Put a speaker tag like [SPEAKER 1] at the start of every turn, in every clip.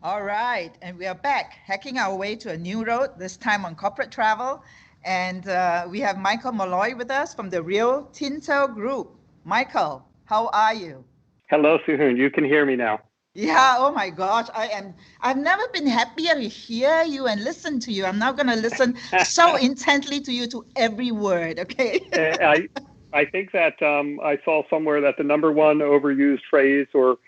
[SPEAKER 1] All right, and we are back, hacking our way to a new road, this time on corporate travel. And we have Michael Molloy with us from the Rio Tinto Group. Michael, how are you?
[SPEAKER 2] Hello, Hoon. You can hear me now.
[SPEAKER 1] Yeah, oh my gosh, I am. I've never been happier to hear you and listen to you. I'm now going to listen so intently to you, to every word, okay?
[SPEAKER 2] I I think that I saw somewhere that the number one overused phrase or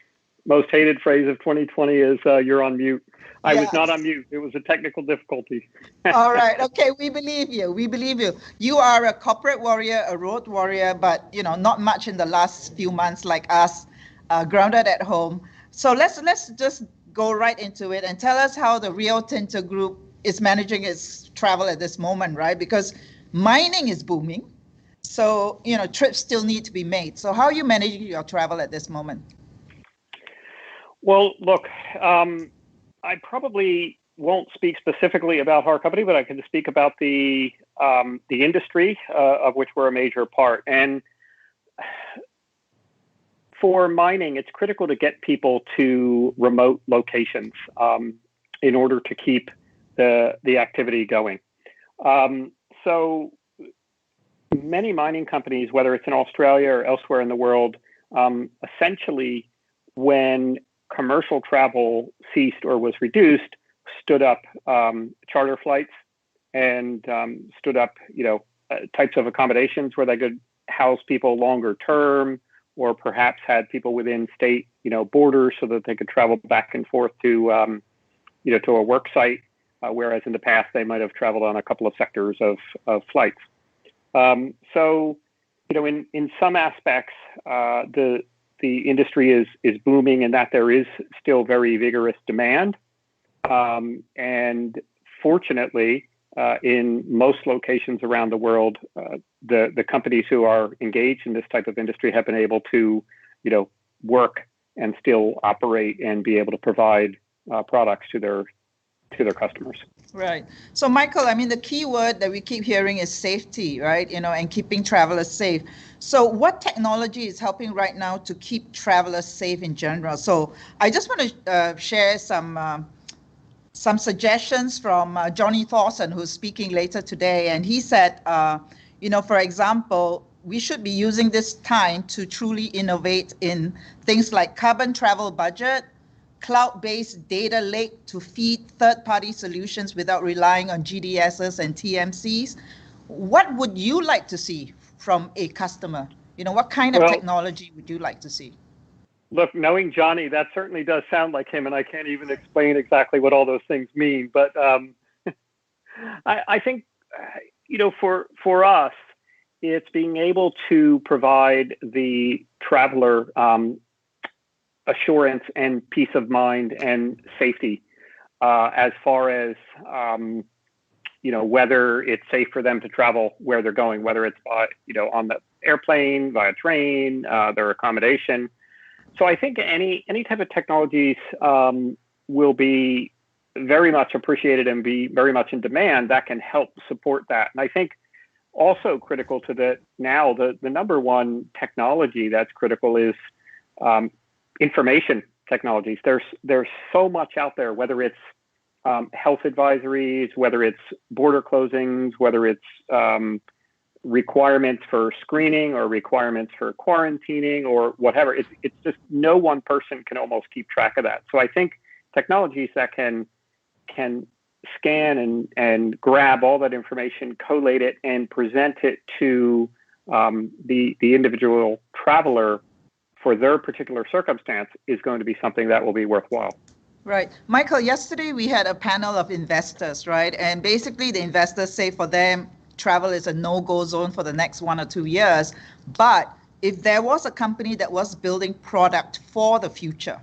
[SPEAKER 2] most hated phrase of 2020 is "you're on mute." I was not on
[SPEAKER 1] Yes.
[SPEAKER 2] mute. It was a technical difficulty.
[SPEAKER 1] All right. Okay. We believe you. We believe you. You are a corporate warrior, a road warrior, but not much in the last few months like us, grounded at home. So let's just go right into it and tell us how the Rio Tinto Group is managing its travel at this moment, right? Because mining is booming. So, trips still need to be made. So how are you managing your travel at this moment?
[SPEAKER 2] Well, look, I probably won't speak specifically about our company, but I can speak about the industry of which we're a major part. And for mining, it's critical to get people to remote locations in order to keep the activity going. So many mining companies, whether it's in Australia or elsewhere in the world, essentially, when commercial travel ceased or was reduced, stood up charter flights and stood up, types of accommodations where they could house people longer term, or perhaps had people within state, borders so that they could travel back and forth to a work site, whereas in the past they might have traveled on a couple of sectors of flights. So, in some aspects, the industry is booming in that there is still very vigorous demand. And fortunately, in most locations around the world, the companies who are engaged in this type of industry have been able to, work and still operate and be able to provide products to their customers.
[SPEAKER 1] Right. So, Michael, I mean, the key word that we keep hearing is safety, right? And keeping travelers safe. So, what technology is helping right now to keep travelers safe in general? So, I just want to share some suggestions from Johnny Thorson, who's speaking later today. And he said, for example, we should be using this time to truly innovate in things like carbon travel budget, cloud-based data lake to feed third-party solutions without relying on GDSs and TMCs. What would you like to see from a customer? What kind of
[SPEAKER 2] Well,
[SPEAKER 1] technology would you like to see?
[SPEAKER 2] look, knowing Johnny, that certainly does sound like him, and I can't even explain exactly what all those things mean. But I think, for us, it's being able to provide the traveler assurance and peace of mind and safety as far as whether it's safe for them to travel where they're going, whether it's by on the airplane, via train, their accommodation. So I think any type of technologies will be very much appreciated and be very much in demand that can help support that. And I think also critical to the number one technology that's critical is information technologies. There's so much out there, whether it's health advisories, whether it's border closings, whether it's requirements for screening or requirements for quarantining or whatever. It's just no one person can almost keep track of that. So I think technologies that can scan and grab all that information, collate it, and present it to the individual traveler for their particular circumstance is going to be something that will be worthwhile.
[SPEAKER 1] Right. Michael, yesterday we had a panel of investors, right? And basically the investors say for them, travel is a no-go zone for the next 1 or 2 years. But if there was a company that was building product for the future,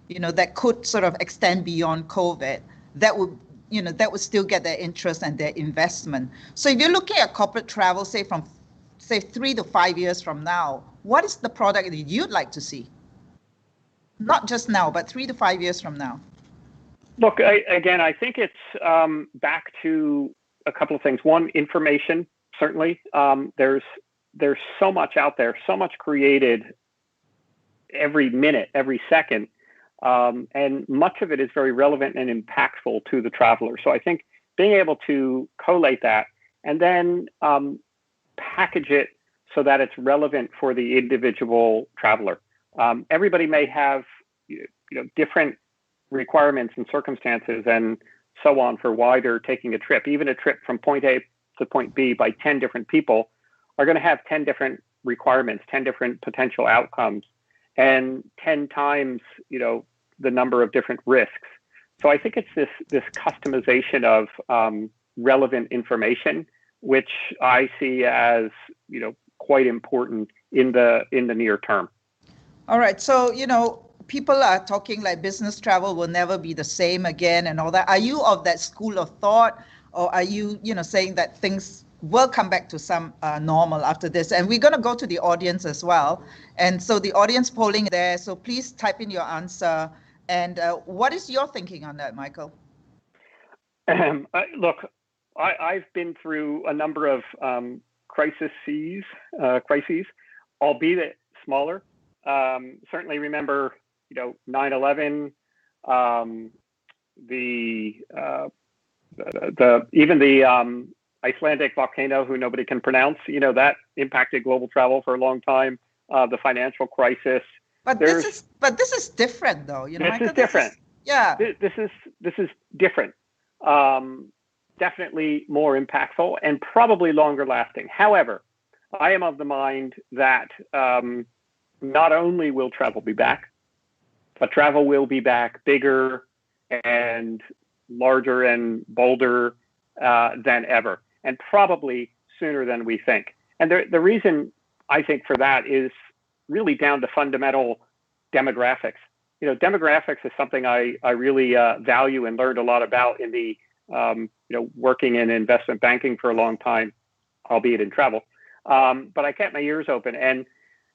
[SPEAKER 1] that could sort of extend beyond COVID, that would still get their interest and their investment. So if you're looking at corporate travel, say 3 to 5 years from now, what is the product that you'd like to see? Not just now, but 3 to 5 years from now.
[SPEAKER 2] Look, I think it's back to a couple of things. One, information, certainly. There's so much out there, so much created every minute, every second. and much of it is very relevant and impactful to the traveler. So I think being able to collate that and then package it so that it's relevant for the individual traveler. Everybody may have different requirements and circumstances and so on for why they're taking a trip. Even a trip from point A to point B by 10 different people are going to have 10 different requirements, 10 different potential outcomes, and 10 times the number of different risks. So I think it's this customization of relevant information, which I see as quite important in the near term.
[SPEAKER 1] All right. So people are talking like business travel will never be the same again and all that. Are you of that school of thought, or are you saying that things will come back to some normal after this? And we're going to go to the audience as well. And so the audience polling there. So please type in your answer. And what is your thinking on that, Michael?
[SPEAKER 2] Look, I've been through a number of crises, albeit smaller. Certainly remember, 9/11, even the Icelandic volcano, who nobody can pronounce, that impacted global travel for a long time. The financial crisis.
[SPEAKER 1] But this is different, though.
[SPEAKER 2] This
[SPEAKER 1] Michael,
[SPEAKER 2] is different. This is different. Definitely more impactful and probably longer lasting. However, I am of the mind that not only will travel be back, but travel will be back bigger and larger and bolder than ever, and probably sooner than we think. And the reason I think for that is really down to fundamental demographics. Demographics is something I really value and learned a lot about in the working in investment banking for a long time, albeit in travel. But I kept my ears open, and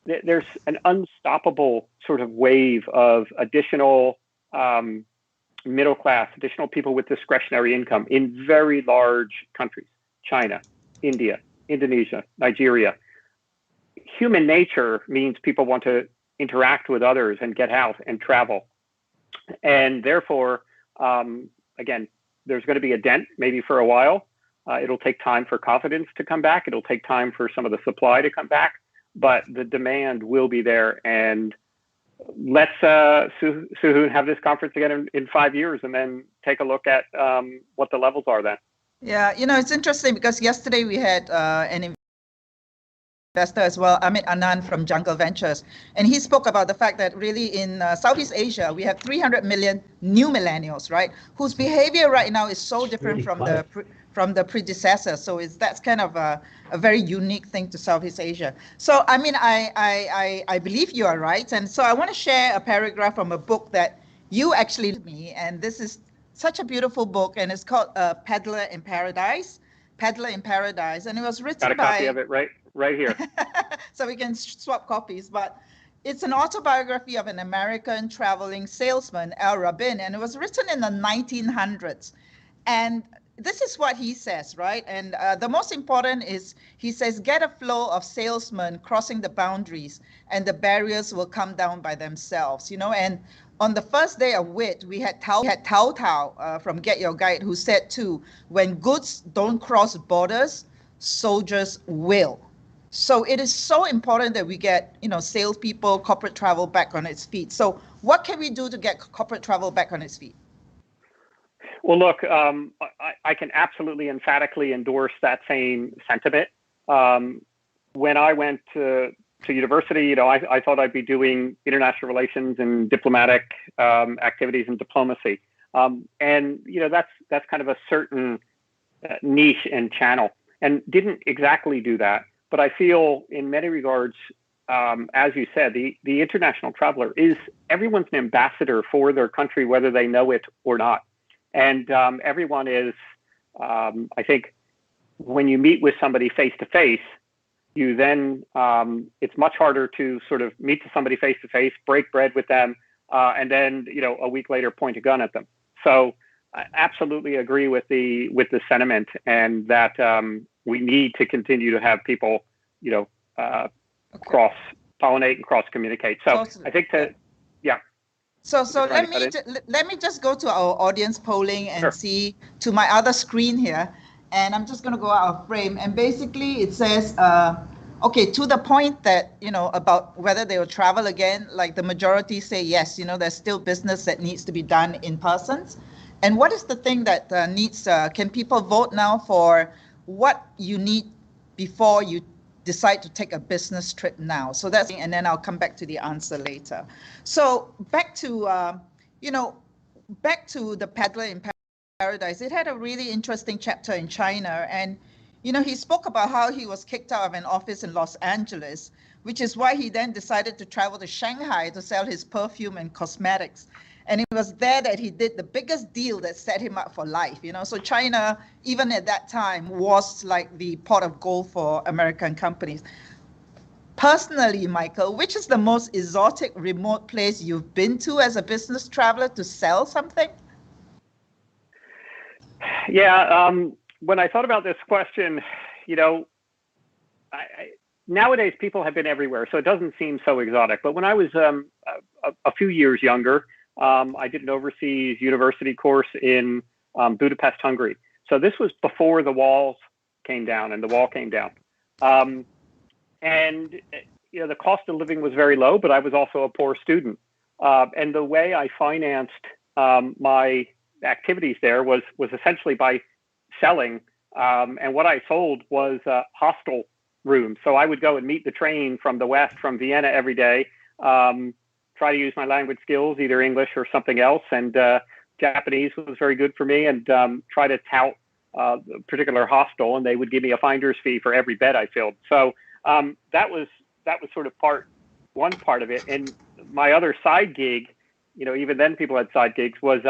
[SPEAKER 2] there's an unstoppable sort of wave of additional middle class, additional people with discretionary income in very large countries: China, India, Indonesia, Nigeria. Human nature means people want to interact with others and get out and travel. And therefore, again, there's going to be a dent maybe for a while. It'll take time for confidence to come back. It'll take time for some of the supply to come back, but the demand will be there. And let's, Hoon, have this conference again in 5 years and then take a look at what the levels are then.
[SPEAKER 1] Yeah, it's interesting because yesterday we had an investor as well, Amit Anand from Jungle Ventures, and he spoke about the fact that really in Southeast Asia we have 300 million new millennials, right, whose behavior right now is so different from the predecessors. So that's kind of a very unique thing to Southeast Asia. So I believe you are right, and so I want to share a paragraph from a book that you actually gave me, and this is such a beautiful book, and it's called Peddler in Paradise, and it was written by...
[SPEAKER 2] Got a copy of it right here.
[SPEAKER 1] So we can swap copies, but it's an autobiography of an American traveling salesman, Al Rabin, and it was written in the 1900s. And this is what he says, right? And the most important is, he says, get a flow of salesmen crossing the boundaries and the barriers will come down by themselves, and on the first day of WiT, we had Tao from Get Your Guide, who said too, when goods don't cross borders, soldiers will. So it is so important that we get, salespeople, corporate travel back on its feet. So what can we do to get corporate travel back on its feet?
[SPEAKER 2] Well, look, I can absolutely emphatically endorse that same sentiment. When I went to university, I thought I'd be doing international relations and diplomatic activities and diplomacy. And, that's kind of a certain niche and channel, and didn't exactly do that. But I feel in many regards, as you said, the international traveler is everyone's an ambassador for their country, whether they know it or not. And everyone is, I think, when you meet with somebody face to face, you then, it's much harder to sort of meet somebody face to face, break bread with them, and then, a week later point a gun at them. So I absolutely agree with the sentiment, and that we need to continue to have people, cross-pollinate and cross-communicate. So I think
[SPEAKER 1] So
[SPEAKER 2] trying
[SPEAKER 1] let
[SPEAKER 2] to cut
[SPEAKER 1] me
[SPEAKER 2] in.
[SPEAKER 1] let me just go to our audience polling and
[SPEAKER 2] Sure.
[SPEAKER 1] see to my other screen here, and I'm just going to go out of frame. And basically, it says, okay, to the point that about whether they will travel again. Like the majority say yes. There's still business that needs to be done in persons. And what is the thing that needs? Can people vote now for what you need before you decide to take a business trip now? So that's, and then I'll come back to the answer later. So you know, back to the Peddler in Paradise. It had a really interesting chapter in China, and he spoke about how he was kicked out of an office in Los Angeles, which is why he then decided to travel to Shanghai to sell his perfume and cosmetics. And it was there that he did the biggest deal that set him up for life. So China, even at that time, was like the pot of gold for American companies. Personally, Michael, which is the most exotic remote place you've been to as a business traveler to sell something?
[SPEAKER 2] Yeah. When I thought about this question, nowadays people have been everywhere, so it doesn't seem so exotic. But when I was a few years younger, I did an overseas university course in Budapest, Hungary. So this was before the walls came down and the wall came down. And the cost of living was very low, but I was also a poor student. And the way I financed my activities there was essentially by selling. And what I sold was hostel rooms. So I would go and meet the train from the West, from Vienna every day, try to use my language skills, either English or something else. And Japanese was very good for me, and try to tout a particular hostel, and they would give me a finder's fee for every bed I filled. So that was sort of one part of it. And my other side gig, even then people had side gigs, was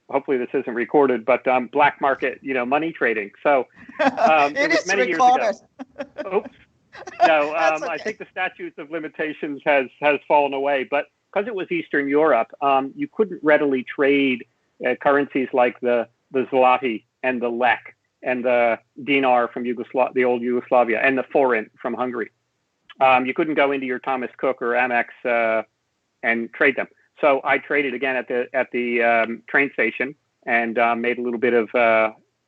[SPEAKER 2] hopefully this isn't recorded, but black market, money trading. So
[SPEAKER 1] it was many recorded.
[SPEAKER 2] Years ago. Oops. No, okay. I think the statutes of limitations has fallen away, but because it was Eastern Europe, you couldn't readily trade currencies like the zloty and the lek and the dinar from the old Yugoslavia, and the forint from Hungary. You couldn't go into your Thomas Cook or Amex and trade them. So I traded again at the train station and made a little bit of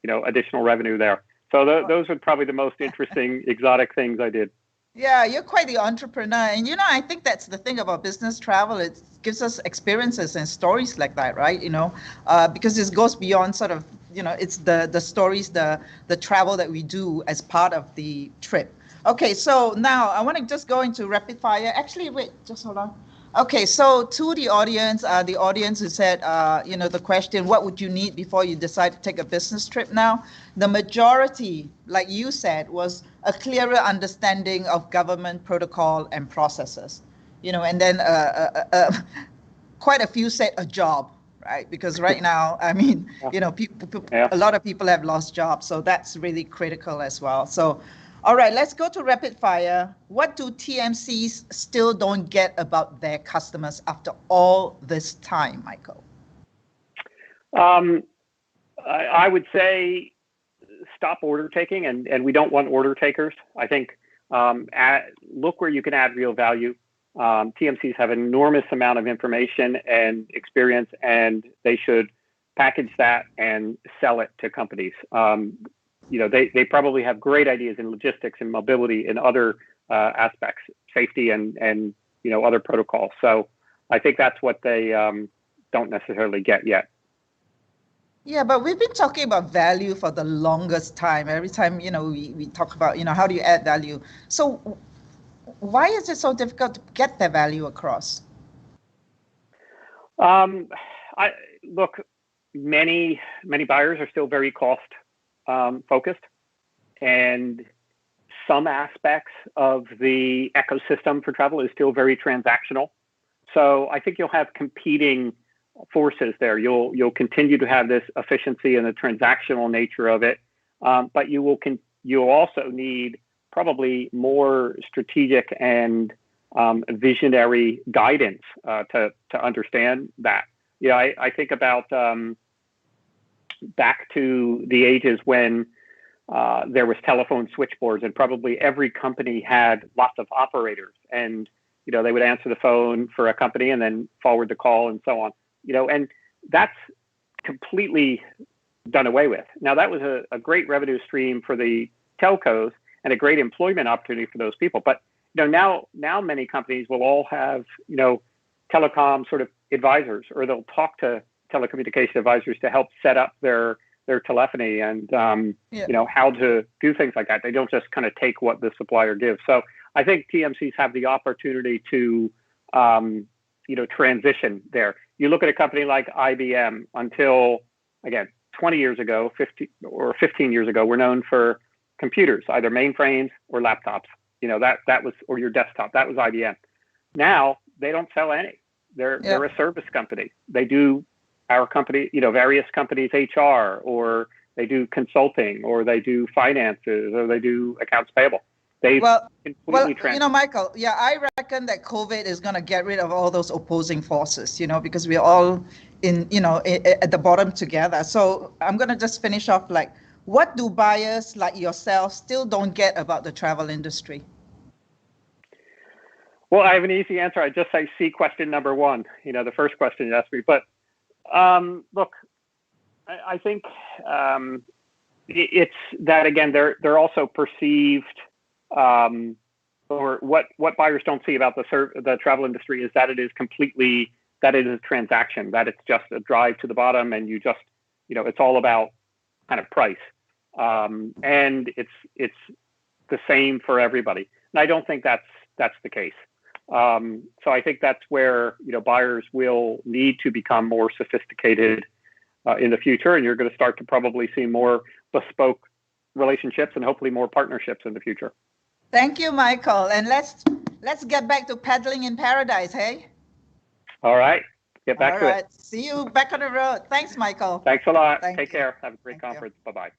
[SPEAKER 2] additional revenue there. So those are probably the most interesting exotic things I did.
[SPEAKER 1] Yeah, you're quite the entrepreneur. And, I think that's the thing about business travel. It gives us experiences and stories like that, right? Because this goes beyond sort of, it's the stories, the travel that we do as part of the trip. Okay, so now I want to just go into rapid fire. Actually, wait, just hold on. Okay, so to the audience who said, the question, what would you need before you decide to take a business trip now? The majority, like you said, was a clearer understanding of government protocol and processes, and then quite a few said a job, right? Because right now, I mean, a lot of people have lost jobs, so that's really critical as well. So, all right, let's go to rapid fire. What do TMCs still don't get about their customers after all this time, Michael?
[SPEAKER 2] I would say stop order taking, and we don't want order takers. I think look where you can add real value. TMCs have an enormous amount of information and experience, and they should package that and sell it to companies. They probably have great ideas in logistics and mobility and other aspects, safety and other protocols. So I think that's what they don't necessarily get yet.
[SPEAKER 1] Yeah, but we've been talking about value for the longest time. Every time, we talk about, how do you add value? So why is it so difficult to get the value across?
[SPEAKER 2] Look, many buyers are still very cost focused, and some aspects of the ecosystem for travel is still very transactional. So I think you'll have competing forces there. You'll continue to have this efficiency and the transactional nature of it, but you'll also need probably more strategic and visionary guidance to understand that. I think about back to the ages when there was telephone switchboards, and probably every company had lots of operators, and they would answer the phone for a company and then forward the call and so on. And that's completely done away with. Now, that was a great revenue stream for the telcos and a great employment opportunity for those people. But now many companies will all have telecom sort of advisors, or they'll talk to telecommunication advisors to help set up their telephony and how to do things like that. They don't just kind of take what the supplier gives. So I think TMCs have the opportunity to transition there. You look at a company like IBM until, again, 20 years ago, 15 years ago, we're known for computers, either mainframes or laptops. That was, or your desktop. That was IBM. Now they don't sell any. They're a service company. They do our company, various companies' HR, or they do consulting, or they do finances, or they do accounts payable.
[SPEAKER 1] Michael, I reckon that COVID is going to get rid of all those opposing forces, because we're all at the bottom together. So I'm going to just finish off what do buyers like yourself still don't get about the travel industry?
[SPEAKER 2] Well, I have an easy answer. I just say see question number one, the first question you asked me. But look, I think it's that, again, they're also perceived, or what buyers don't see about the travel industry is that it is a transaction, that it's just a drive to the bottom, and you just, it's all about kind of price. And it's the same for everybody. And I don't think that's the case. So I think that's where, buyers will need to become more sophisticated in the future, and you're going to start to probably see more bespoke relationships and hopefully more partnerships in the future.
[SPEAKER 1] Thank you, Michael. And let's get back to paddling in paradise, hey?
[SPEAKER 2] All right. Get back to it.
[SPEAKER 1] See you back on the road. Thanks, Michael.
[SPEAKER 2] Thanks a lot. Take care. Have a great conference. Bye-bye.